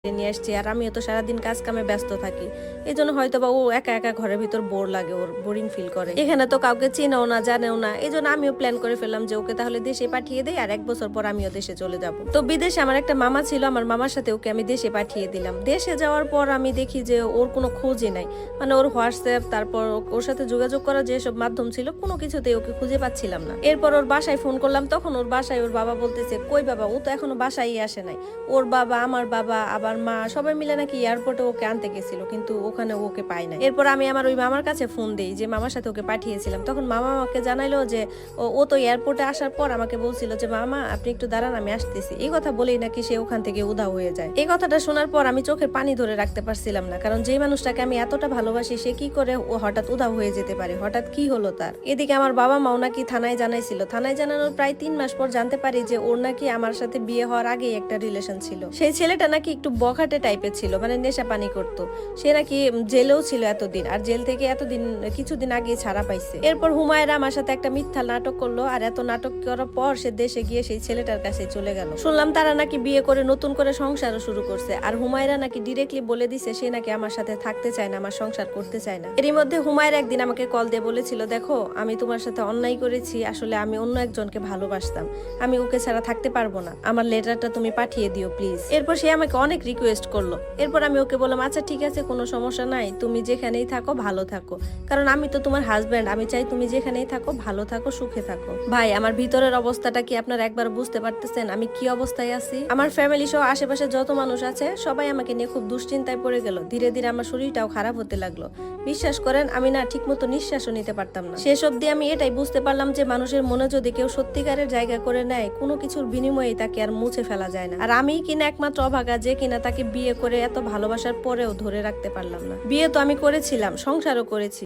নিয়ে আসছি, আর আমিও তো সারাদিন কাজ কামে ব্যস্ত থাকি। এই জন্য হয়তো বা ও একা একা ঘরের ভিতর বোর লাগে, ওর বোরিং ফিল করে। এখানে তো কাউকে চেনেও না জানেও না, এই জন্য আমিও প্ল্যান করে ফেললাম যে ওকে তাহলে দেশে পাঠিয়ে দেই, আর 1 বছর পর আমিও দেশে চলে যাব। তো বিদেশে আমার একটা মামা ছিল, আমার মামার সাথে ওকে আমি দেশে পাঠিয়ে দিলাম। দেশে যাওয়ার পর আমি দেখি যে ওর কোনো খোঁজই নাই, মানে ওর হোয়াটসঅ্যাপ, তারপর ওর সাথে যোগাযোগ করার যেসব মাধ্যম ছিল কোনো কিছুতেই ওকে খুঁজে পাচ্ছিলাম না। এরপর ওর বাসায় ফোন করলাম, তখন ওর বাসায় ওর বাবা বলতেছে, কই বাবা, ও তো এখনো বাসায় আসে নাই। ওর বাবা, আমার বাবা, আবার মা, সবাই মিলে নাকি এয়ারপোর্টে ওকে আনতে গেছিল, কিন্তু ওখানে ওকে পায় না। এরপর আমি আমার ওই মামার কাছে ফোন দেই, যে মামার সাথে ওকে পাঠিয়েছিলাম। তখন মামা আমাকে জানাইলো যে ও তো এয়ারপোর্টে আসার পর আমাকে বলছিল যে মামা আপনি একটু দাঁড়ান, আমি আসতেছি। এই কথা বলেই নাকি সে ওখান থেকে উধাও হয়ে যায়। এই কথাটা শোনার পর আমি চোখের পানি ধরে রাখতে পারছিলাম না, কারণ যে মানুষটাকে আমি এতটা ভালোবাসি সে কি করে ও হঠাৎ উধাও হয়ে যেতে পারে, হঠাৎ কি হলো তার। এদিকে আমার বাবা মাও নাকি থানায় জানাইছিল। থানায় জানানোর প্রায় 3 মাস পর জানতে পারি যে ওর নাকি আমার সাথে বিয়ে হওয়ার আগেই একটা রিলেশন ছিল। সেই ছেলেটা নাকি একটু বখাটে টাইপের ছিল, মানে নেশা পানি করতো। সে নাকি জেলেও ছিল এতদিন, আর জেল থেকে কিছুদিন আগে ছাড়া পাইছে। এরপর হুমায়রা আমার সাথে একটা মিথ্যা নাটক করলো, আর এত নাটক করার পর সে দেশে গিয়ে সেই ছেলেটার কাছে চলে গেল। শুনলাম তারা নাকি বিয়ে করে নতুন করে সংসারও শুরু করছে, আর হুমায়রা নাকি ডিরেক্টলি বলে দিছে সে নাকি আমার সাথে থাকতে চায় না, আমার সংসার করতে চায় না। এরই মধ্যে হুমায়রা একদিন আমাকে কল দিয়ে বলেছিল, দেখো আমি তোমার সাথে অন্যায় করেছি, আসলে আমি অন্য একজনকে ভালোবাসতাম, আমি ওকে ছাড়া থাকতে পারবো না, আমার লেটারটা তুমি পাঠিয়ে দিও প্লিজ। এরপর সে আমাকে অনেক রিকোয়েস্ট করলো। এরপর আমি ওকে বললাম, আচ্ছা ঠিক আছে, কোনো সমস্যা নাই, তুমি যেখানেই থাকো ভালো থাকো, কারণ আমি তো তোমার হাজব্যান্ড, আমি চাই তুমি যেখানেই থাকো ভালো থাকো, সুখে থাকো। ভাই, আমার ভিতরের অবস্থাটা কি আপনারা একবার বুঝতে পারতেছেন আমি কি অবস্থায় আছি? আমার ফ্যামিলি সহ আশেপাশে যত মানুষ আছে সবাই আমাকে নিয়ে খুব দুশ্চিন্তায় পড়ে গেল। ধীরে ধীরে আমার শরীরটাও খারাপ হতে লাগলো। বিশ্বাস করেন আমি না ঠিক মতো নিঃশ্বাসও নিতে পারতাম না। শেষ অবধি আমি এটাই বুঝতে পারলাম যে মানুষের মনে যদি কেউ সত্যিকারের জায়গা করে নেয়, কোনো কিছুর বিনিময়ে তাকে আর মুছে ফেলা যায় না। আর আমি কিনা একমাত্র অভাগা, যে কিনা তাকে বিয়ে করে এত ভালোবাসার পরেও ধরে রাখতে পারলাম না। বিয়ে তো আমি করেছিলাম, সংসারও করেছি।